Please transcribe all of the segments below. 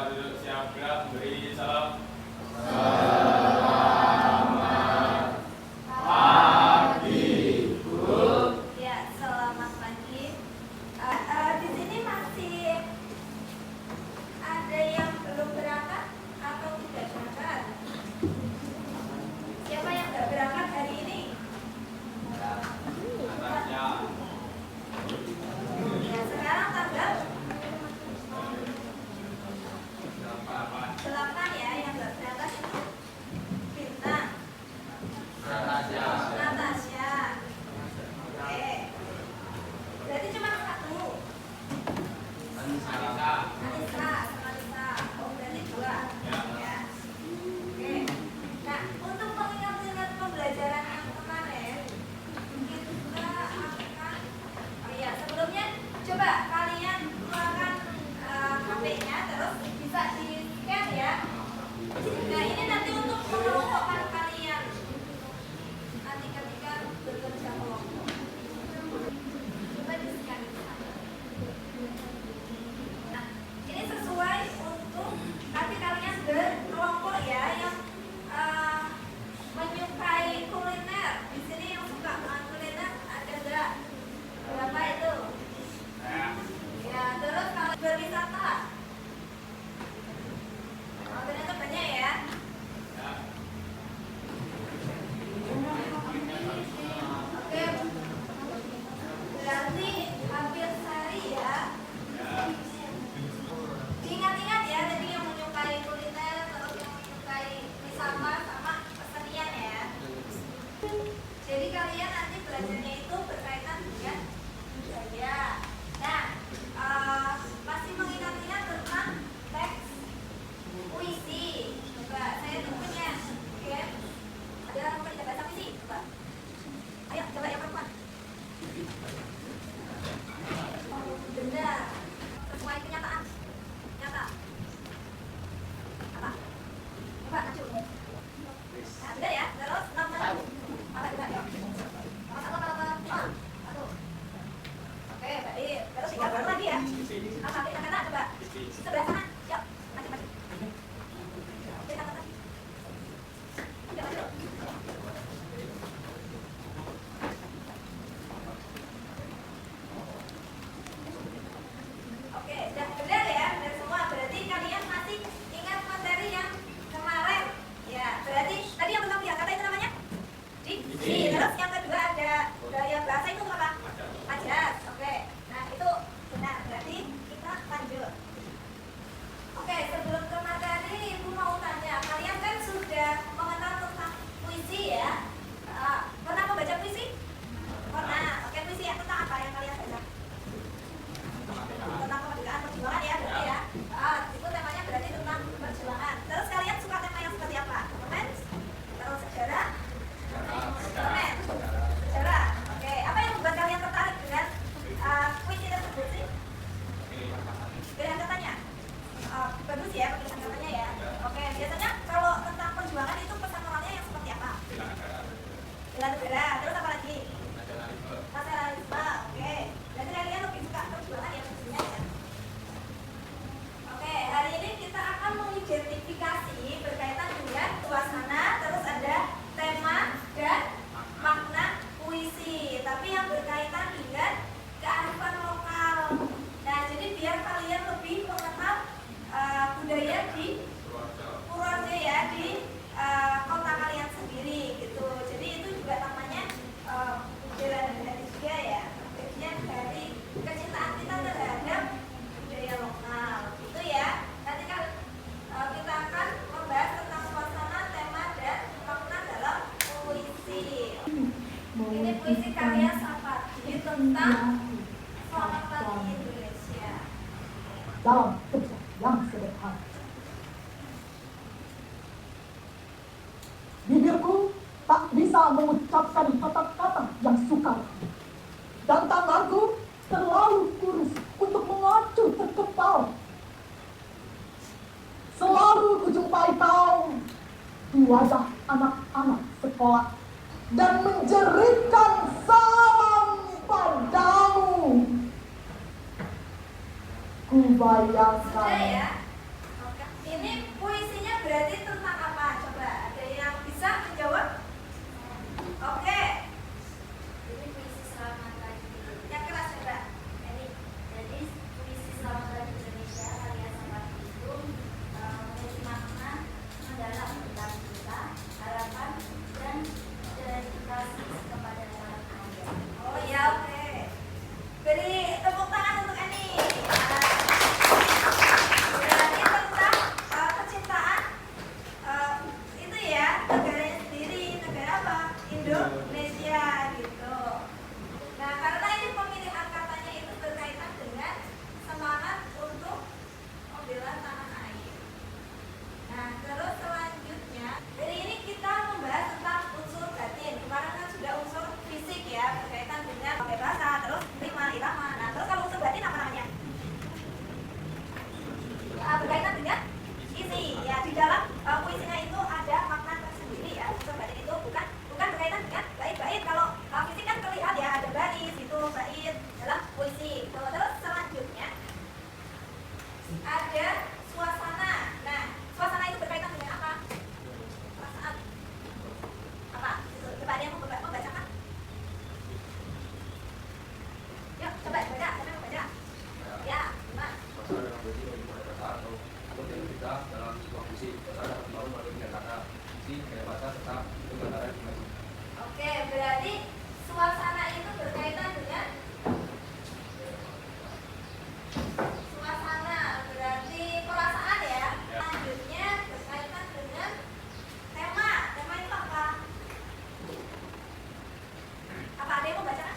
duduk siap gerak beri salam. Selamat pagi, Guru. Ya, selamat pagi. Di sini masih ada yang belum berangkat atau tidak berangkat? Siapa yang nggak berangkat hari ini? Anaknya. Ya, sekarang tanggal Berapa? 8 ya, yang nggak berangkat itu Bintang, Natasha. Oke. Berarti cuma satu. Anissa. Anissa sama Lisa. Oh, berarti dua. Ya. Ya. Oke. Nah, untuk mengingat-ingat pembelajaran yang kemarin, kita akan sebelumnya coba kalian keluarkan HP-nya, terus bisa di-scan ya. Nah, ini nanti untuk mengelompokkan kalian nanti ketika bekerja kelompok. Coba di-scan di sana. Nah, ini sesuai untuk nanti kalian berkelompok ya, yang menyukai kuliner. Di sini yang suka makan kuliner ada nggak? Berapa itu? Ya, terus kalau berwisata, oh, ternyata banyak ya. Oke, berarti hampir sehari ya. Diingat-ingat ya, tadi yang menyukai kuliner, terus yang menyukai wisata sama kesenian ya. Jadi kalian nanti belajarnya itu berkaitan dengan budaya. Nah, masih mengingat-ingat tentang teks puisi. Coba saya tunggunya. Oke. Ada yang mau baca puisi? Coba. Ayo, coba yang perempuan. Oh, benar. Sesuai kenyataan. Nyata. Apa? Coba maju. Nah, benar ya. Terus nomor apa juga ya? Apa? Satu. Oke, baik. Terus tiga baru lagi ya. Apa? Kata coba. Sebelah sana. Yuk, maju. Kata. Yuk, maju. Oke, sudah benar ya, benar semua. Berarti kalian masih ingat materi yang kemarin. Ya, berarti tadi yang pertama kata itu namanya? Diksi. Terus yang kedua ada gaya bahasa itu apa? Majas. Oke. Nah, itu benar. Berarti kita lanjut. Oke, sebelum ke materi, Ibu mau tanya, kalian kan sudah mengenal tentang puisi ya? Pernah membaca puisi? Pernah. Oke, puisi yang tentang apa yang kalian baca? Tentang kemerdekaan perjuangan ya, berarti ya. Itu temanya berarti tentang perjuangan. Terus kalian suka tema yang seperti apa? Romance? Terus sejarah? Romance? Sejarah. Oke, apa yang membuat kalian tertarik dengan puisi tersebut sih? Pilihan katanya? Bagus ya penulisan katanya ya. Oke, biasanya kalau tentang perjuangan itu pesan moralnya yang seperti apa? Bela negara. Terus apa lagi? Nasionalisme. Oke, berarti kalian lebih suka perjuangan ya tentunya ya. Oke, hari ini kita akan mengidentifikasi berkaitan dengan suasana, terus ada tema dan makna puisi, tapi yang berkaitan dengan kearifan lokal. Nah, jadi biar kalian lebih mengenal budaya di Purworejo ya, di kota kalian sendiri gitu. Jadi itu juga namanya bela negara juga ya, bagian dari kecintaan kita terhadap budaya lokal gitu ya. Nanti kan kita akan membahas tentang suasana, tema dan makna dalam puisi. Ini puisi karya Sapardi tentang selamat pagi Indonesia. Dalam kerja yang sederhana, bibirku tak bisa mengucapkan kata-kata yang sukar, dan tanganku terlalu kurus untuk mengacu terkepal. Selalu kujumpai kau di wajah anak-anak sekolah dan menjeritkan salam padamu. Ku bayangkan Sudah ya? Oke. puisi terhadap membangun politik Jakarta, visi, gaya bahasa serta bentuk negara di maju. Oke, berarti suasana itu berkaitan dengan suasana, berarti perasaan ya. Selanjutnya berkaitan dengan tema. Tema itu apa? Apa ada yang mau baca?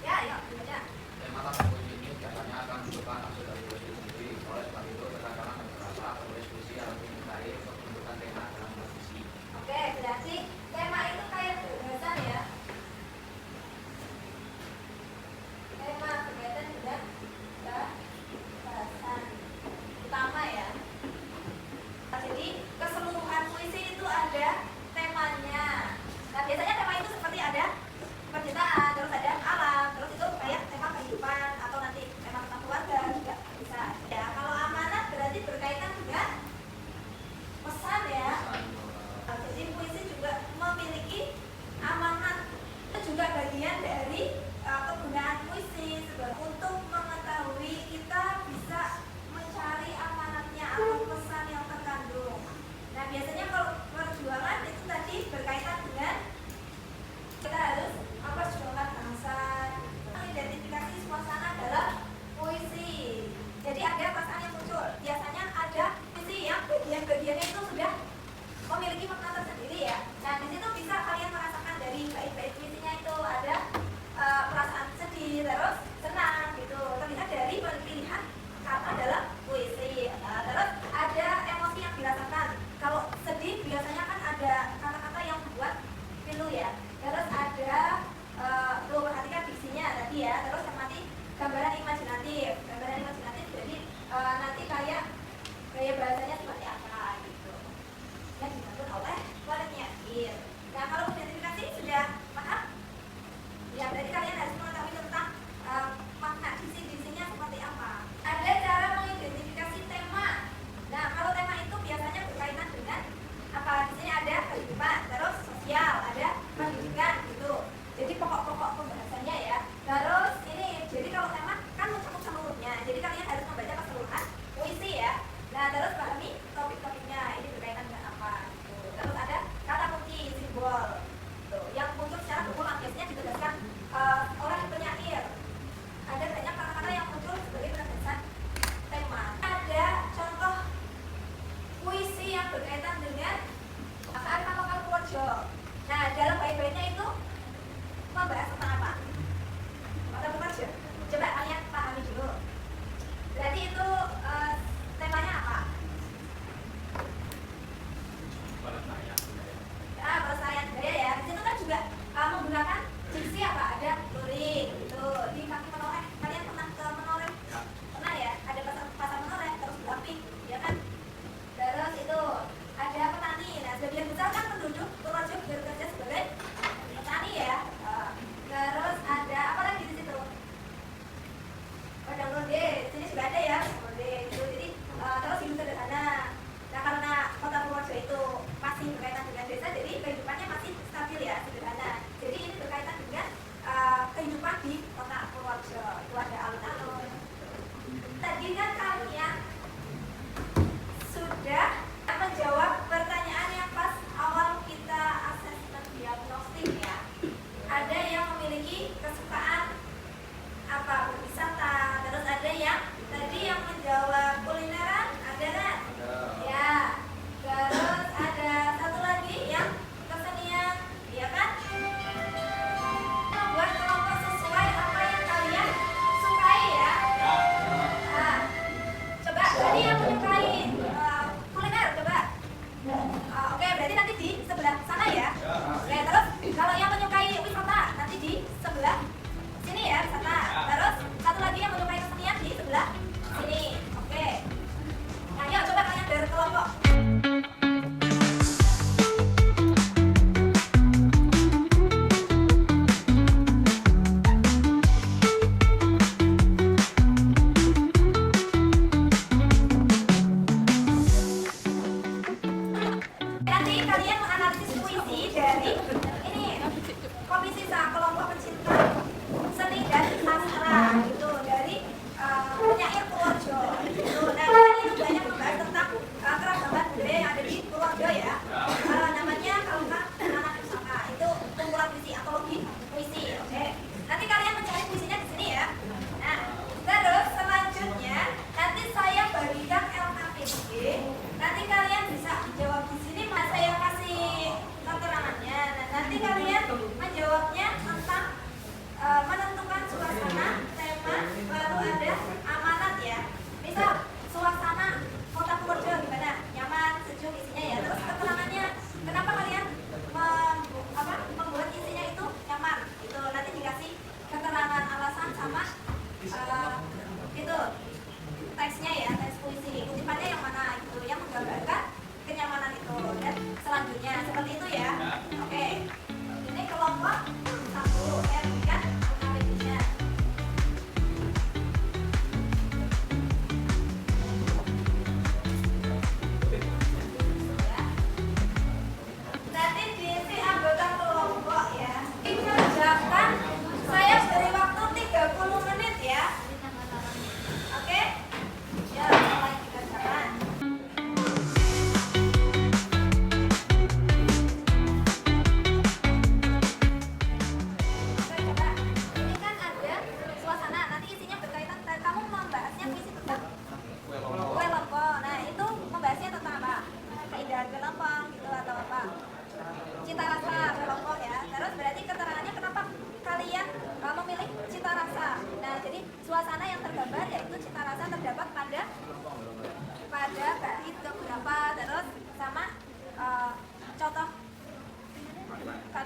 Ya, yuk dibaca. Tema tentang puisi ini biasanya akan menunjukkan hasil dari puisi sendiri. Oleh sebab itu, terkadang ada beberapa penulis puisi yang dimintai untuk menentukan tema dalam puisi. Oke, berarti tema itu kayak gagasan ya. Tema berkaitan dengan bahasan utama ya. Nah, jadi keseluruhan puisi itu ada temanya. Nah, biasanya tema itu seperti ada percintaan, terus ada alam, terus itu kayak tema kehidupan atau nanti tema tentang keluarga juga bisa. Ya, kalau amanat berarti berkaitan dengan pesan ya. Nah, jadi puisi juga memiliki amanat. Itu juga bagian dari kegunaan puisi untuk mengetahui kita bisa mencari amanatnya atau pesan yang terkandung. Nah, biasanya kalau perjuangan itu tadi berkaitan dengan kita harus memperjuangkan bangsa, mengidentifikasi suasana dalam puisi. Jadi ada perasaan yang muncul. Biasanya ada puisi yang bagian-bagiannya itu sudah memiliki makna tersendiri ya. Nah, di situ bisa kalian merasakan dari bait-bait puisinya itu ada perasaan sedih, terus senang gitu. Terlihat dari pilihan kata dalam puisi. Nah, terus ada emosi yang dirasakan. Kalau sedih biasanya kan ada kata-kata yang membuat pilu ya. Terus ada tuh perhatikan diksinya tadi ya. Terus yang nanti gambaran imajinatif. Gambaran imajinatif jadi nanti kayak gaya bahasanya seperti apa gitu. Yang dibangun oleh penyair. Nah, kalau identifikasi sudah paham? Ya, berarti kalian harus mengetahui tentang makna diksi-diksinya seperti apa. Ada cara mengidentifikasi tema. Nah, kalau tema itu biasanya berkaitan dengan apa? Di sini ada kehidupan, terus sosial, ada pendidikan gitu. Jadi pokok-pokok pembahasannya ya. Terus ini, jadi kalau tema kan mencakup seluruhnya. Jadi kalian harus membaca keseluruhan puisi ya. Nah, terus pahami topik-topiknya ini berkaitan dengan apa gitu. Terus ada kata kunci, simbol tuh, yang muncul secara berulang biasanya ditegaskan oleh penyair. Ada banyak kata-kata yang muncul sebagai penegasan tema. Ada contoh puisi yang berkaitan dengan kearifan lokal Purworejo. Nah, dalam bait-baitnya itu membahas tentang apa? Kota Purworejo. Coba kalian pahami dulu. Berarti itu temanya apa? Pelestarian budaya ya. Di situ kan juga menggunakan diksi apa? Ada lurik gitu. Di kaki menoreh. Kalian pernah ke menoreh? Pernah ya? Ada pasar menoreh terus Blamping, ya kan? Terus itu ada petani. Nah, sebagian besar kan penduduk Purworejo bekerja sebagai petani ya. Terus ada apa lagi di situ? Padang ronde. Di sini juga ada ya, ronde gitu. Jadi terus hidup sederhana. Nah, karena kota Purworejo itu masih berkaitan dengan desa, jadi kehidupannya masih stabil ya, sederhana. Jadi ini berkaitan dengan kehidupan di kota Purworejo. Itu ada alun-alun. Tadi kan kalian sudah menjawab pertanyaan yang pas awal kita asesmen diagnostik ya. Ada yang memiliki kesukaan apa berwisata, terus ada yang tadi yang menjawab kulineran, ada kan? Ya. Terus ada satu lagi yang kesenian, ya kan? Membuat kelompok sesuai apa yang kalian sukai ya. Nah, coba tadi yang menyukai kuliner coba. Oke, berarti nanti di sebelah sana ya. Oke, terus kalau yang menyukai wisata nanti di sebelah sini ya, wisata. Terus satu lagi yang menyukai kesenian di sebelah sini. Oke. Nah, yuk coba kalian berkelompok. Nanti kalian menganalisis puisi dari ini komisi kelompok pencinta seni dan sastra gitu dari penyair Purworejo gitu. Nah, ini banyak membahas tentang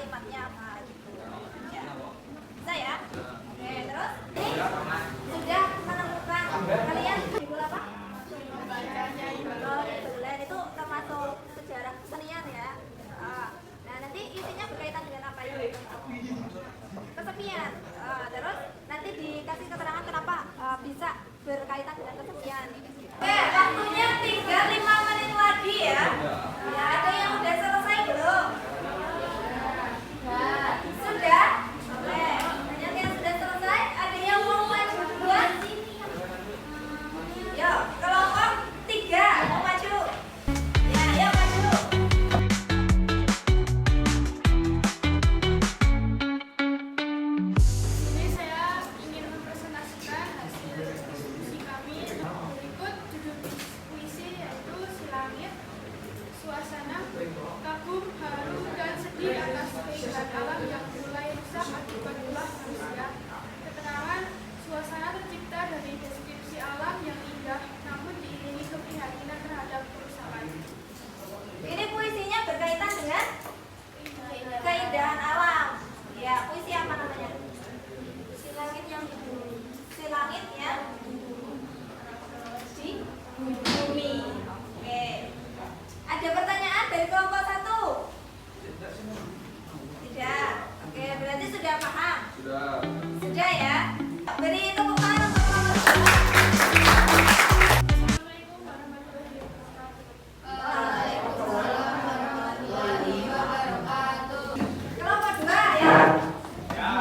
kalimatnya apa gitu. Ya. Bisa ya? Oke, terus ini sudah menemukan kalian judul apa? Oh, bulan itu termasuk sejarah kesenian ya. Nah, nanti isinya berkaitan dengan apa ya? Kesepian. Terus nanti dikasih keterangan kenapa bisa berkaitan dengan kesepian. Oke, waktunya tinggal 5 menit lagi ya. Ya, ada yang udah selesai belum? Sudah? Oke, banyak yang sudah selesai. Ada yang mau maju duluan? Yuk, kelompok 3 mau maju. Ya, yuk maju. Ini saya ingin mempresentasikan hasil diskusi kami. Berikut judul puisi yaitu Si Langit, Suasana, Kagum, Haru, dan Sedih atas keindahan alam yang mulai rusak akibat ulah manusia. Keterangan suasana tercipta dari deskripsi alam yang indah namun diiringi keprihatinan terhadap kerusakan. Ini puisinya berkaitan dengan keindahan alam. Ya, puisi apa namanya? Si langit yang di bumi. Si langit yang di bumi. Oke. Ada pertanyaan dari kelompok 1? Tidak. Oke, berarti sudah paham? Sudah. Sudah ya? Beri tepuk tangan untuk kelompok 2. Assalamualaikum warahmatullahi wabarakatuh. Kelompok 2 ya? Ya. Ya.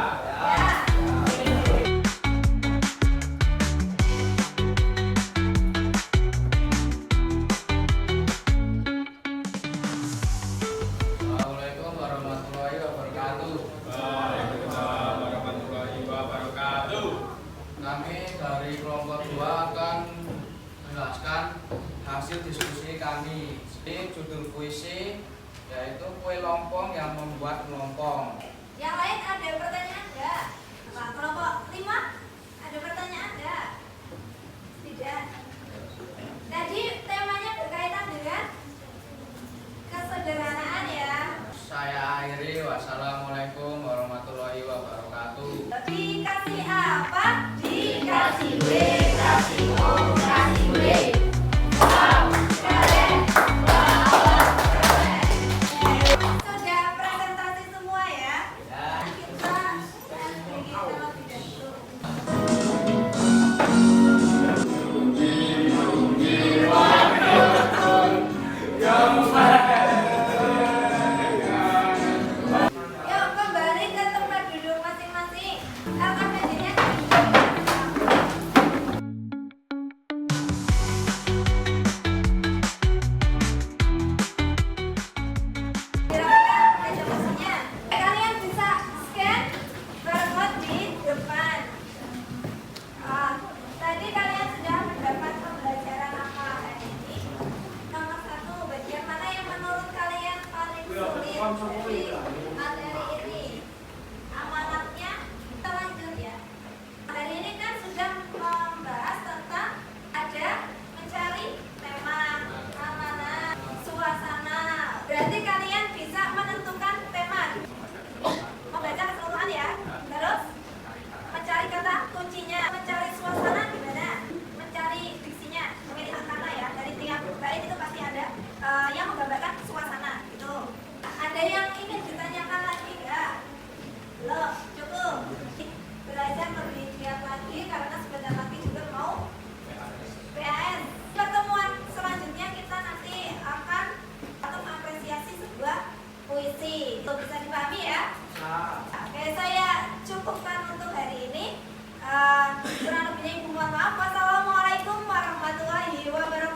Assalamualaikum warahmatullahi wabarakatuh. Waalaikumsalam warahmatullahi wabarakatuh. Kami dari kelompok 2 akan menjelaskan hasil diskusi kami. Ini judul puisi yaitu Kue Lompong yang Membuat Melompong. Yang lain ada pertanyaan enggak? Apa, kelompok 5 ada pertanyaan enggak? Tidak. Tadi temanya berkaitan dengan kesederhanaan ya. Saya akhiri. Wassalamualaikum warahmatullahi wabarakatuh. Dikasih apa? Dikasih B, kasih O, kasih B. Wow, keren. Sudah presentasi semua ya? Kita lebih dahulu. Yuk kembali ke tempat duduk masing-masing. Akan mesinnya dirapikan meja kursinya. Kalian bisa scan barcode di depan. Tadi kalian sudah mendapat pembelajaran apa hari ini? Nomor 1, bagian mana yang menurut kalian paling sulit dari materi ini? Amanatnya kita lanjut ya. Hari ini kan sudah membahas tentang ada mencari tema, amanat, suasana. Berarti kalian bisa menentukan tema. Membaca keseluruhan ya. Terus mencari kata kuncinya, mencari suasana gimana? Mencari diksinya, pemilihan kata ya. Dari tiap bait itu pasti ada yang menggambarkan suasana gitu. Ada yang ingin ditanyakan lagi enggak? Belum, cukup. Belajar lebih giat lagi karena sebentar lagi juga mau PAN. Pertemuan selanjutnya kita nanti akan mengapresiasi sebuah puisi. Itu bisa dipahami ya? Oke, saya cukupkan untuk hari ini. Kurang lebihnya ibu mohon maaf. Wassalamualaikum warahmatullahi wabarakatuh.